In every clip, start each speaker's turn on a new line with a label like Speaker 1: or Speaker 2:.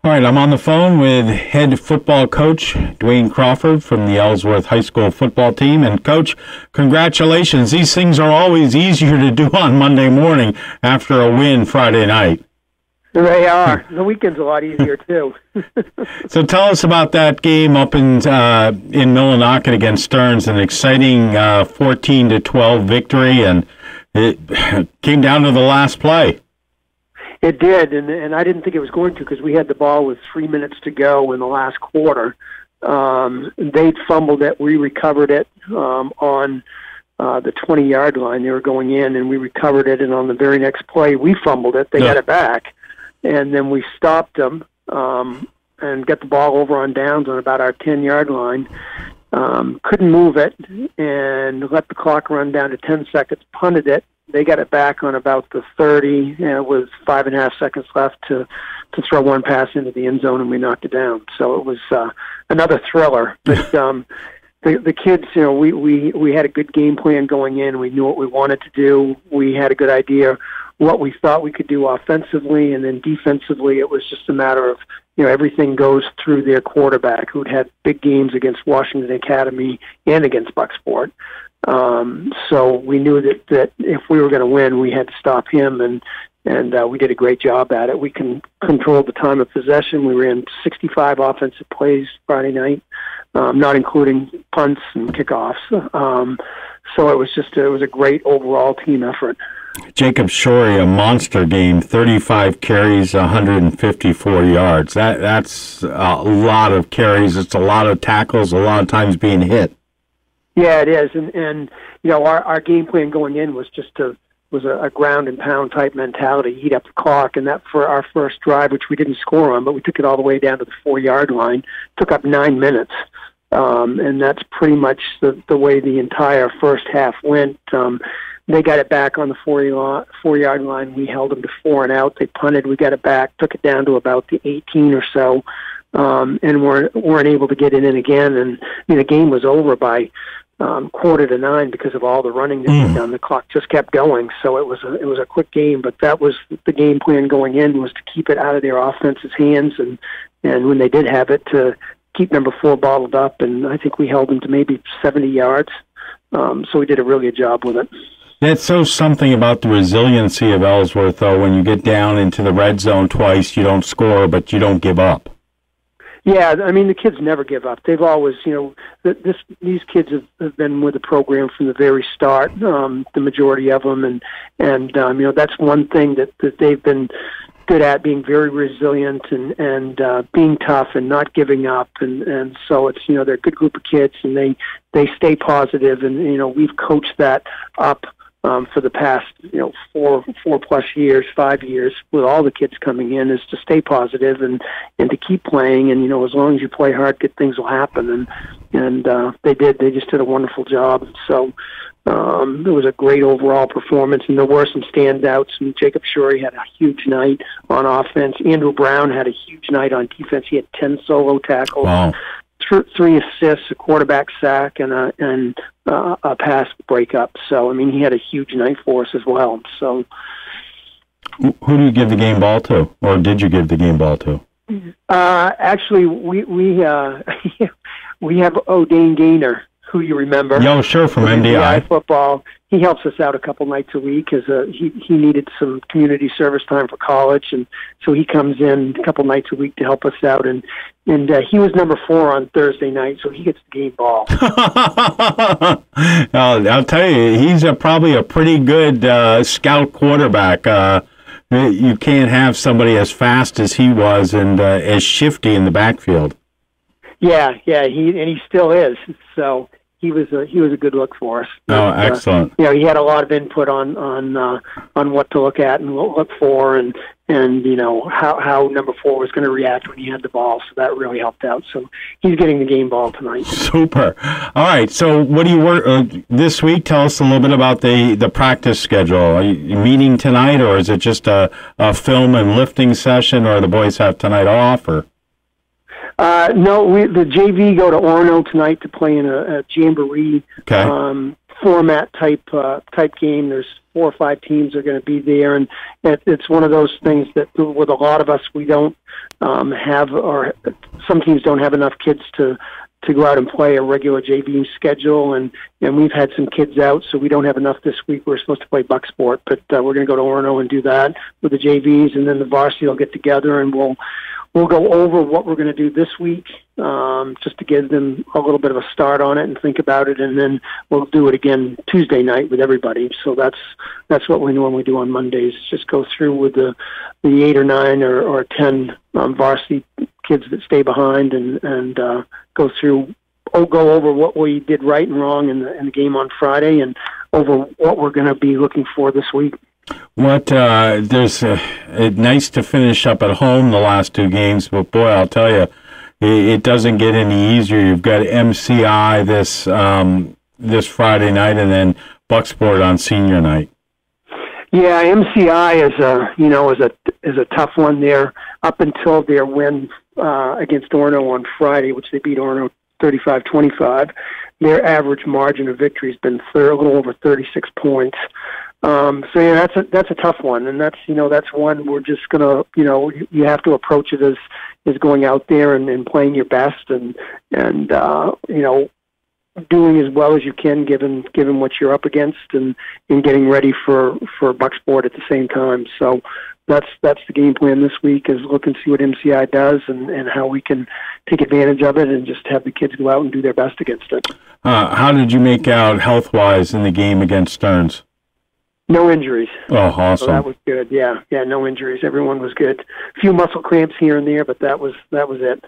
Speaker 1: All right, I'm on the phone with head football coach Dwayne Crawford from the Ellsworth High School football team. And, Coach, congratulations. These things are always easier to do on Monday morning after a win Friday night.
Speaker 2: They are. The weekend's a lot easier, too.
Speaker 1: So tell us about that game up in Millinocket against Stearns, an exciting 14-12 victory, and it came down to the last play.
Speaker 2: It did, and I didn't think it was going to because we had the ball with 3 minutes to go in the last quarter. They'd fumbled it. We recovered it on the 20-yard line. They were going in, and we recovered it, and on the very next play, we fumbled it. They got it back, and then we stopped them and got the ball over on downs on about our 10-yard line. Couldn't move it and let the clock run down to 10 seconds, punted it. They got it back on about the 30, and it was 5.5 seconds left to throw one pass into the end zone, and we knocked it down. So it was another thriller. But the kids, we had a good game plan going in. We knew what we wanted to do. We had a good idea what we thought we could do offensively, and then defensively, it was just a matter of everything goes through their quarterback, who'd had big games against Washington Academy and against Bucksport. So we knew that if we were going to win, we had to stop him, and we did a great job at it. We controlled the time of possession. We ran 65 offensive plays Friday night, not including punts and kickoffs. So it was a great overall team effort.
Speaker 1: Jacob Shorey, a monster game, 35 carries, 154 yards. That's a lot of carries. It's a lot of tackles, a lot of times being hit.
Speaker 2: Yeah, it is, and our game plan going in was a ground and pound type mentality, eat up the clock, and that for our first drive, which we didn't score on, but we took it all the way down to the 4-yard line, took up 9 minutes, and that's pretty much the way the entire first half went. They got it back on the 4-yard line. We held them to 4 and out. They punted. We got it back, took it down to about the 18 or so, and weren't able to get it in again. And the game was over by 8:45 because of all the running that we'd done. The clock just kept going, so it was a quick game. But that was the game plan going in, was to keep it out of their offense's hands, and when they did have it, to keep number 4 bottled up. And I think we held them to maybe 70 yards. So we did a really good job with it.
Speaker 1: That's so something about the resiliency of Ellsworth, though. When you get down into the red zone twice, you don't score, but you don't give up.
Speaker 2: Yeah, I mean, the kids never give up. They've always, these kids have been with the program from the very start, the majority of them, and that's one thing that they've been good at, being very resilient and being tough and not giving up, and so it's they're a good group of kids, and they stay positive, and we've coached that up for the past 4+ years, 5 years, with all the kids coming in, is to stay positive and to keep playing, and as long as you play hard, good things will happen, and they did. They just did a wonderful job. So it was a great overall performance, and there were some standouts. And Jacob Shorey had a huge night on offense. Andrew Brown had a huge night on defense. He had 10 solo tackles.
Speaker 1: Wow.
Speaker 2: 3 assists, a quarterback sack, and a pass breakup. So, I mean, he had a huge night for us as well. So,
Speaker 1: who do you give the game ball to, or did you give the game ball to?
Speaker 2: Actually, we have O'Dane Gaynor, who you remember.
Speaker 1: Yeah, sure, from MDI
Speaker 2: football. He helps us out a couple nights a week as he needed some community service time for college, and so he comes in a couple nights a week to help us out. And he was number 4 on Thursday night, so he gets the game ball.
Speaker 1: I'll tell you, he's probably a pretty good scout quarterback. You can't have somebody as fast as he was and as shifty in the backfield.
Speaker 2: Yeah, he still is. So he was a good look for us.
Speaker 1: Oh, excellent.
Speaker 2: He had a lot of input on what to look at and what look for, and how number 4 was going to react when he had the ball. So that really helped out. So he's getting the game ball tonight. Super.
Speaker 1: All right. So what do you work this week? Tell us a little bit about the practice schedule. Are you meeting tonight, or is it just a film and lifting session, or the boys have tonight off, or?
Speaker 2: No, the JV go to Orono tonight to play in a jamboree format type game. There's 4 or 5 teams are going to be there, and it's one of those things that with a lot of us we don't have, or some teams don't have enough kids to go out and play a regular JV schedule, and we've had some kids out, so we don't have enough this week. We're supposed to play Bucksport, but we're going to go to Orono and do that with the JVs, and then the varsity will get together, and we'll go over what we're going to do this week, just to give them a little bit of a start on it and think about it, and then we'll do it again Tuesday night with everybody. So that's what we normally do on Mondays. Just go through with the 8 or 9 or 10 varsity kids that stay behind, and go over what we did right and wrong in the game on Friday, and over what we're going to be looking for this week.
Speaker 1: There's nice to finish up at home the last 2 games, but boy, I'll tell you, it doesn't get any easier. You've got MCI this Friday night, and then Bucksport on senior night.
Speaker 2: Yeah, MCI is a tough one there up until their win against Orono on Friday, which they beat Orono 35-25. Their average margin of victory has been a little over 36 points. So yeah, that's a tough one, and that's one we're just gonna, you have to approach it as going out there and playing your best, and doing as well as you can given what you're up against, and getting ready for Bucksport at the same time. So that's the game plan this week, is look and see what MCI does and how we can take advantage of it, and just have the kids go out and do their best against it.
Speaker 1: How did you make out health-wise in the game against Stearns?
Speaker 2: No injuries.
Speaker 1: Oh, awesome.
Speaker 2: So that was good. Yeah, no injuries. Everyone was good. A few muscle cramps here and there, but that was it.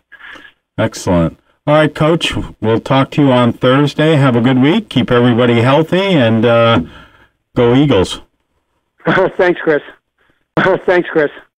Speaker 2: Excellent.
Speaker 1: All right, Coach, we'll talk to you on Thursday. Have a good week. Keep everybody healthy, and go Eagles.
Speaker 2: Thanks, Chris.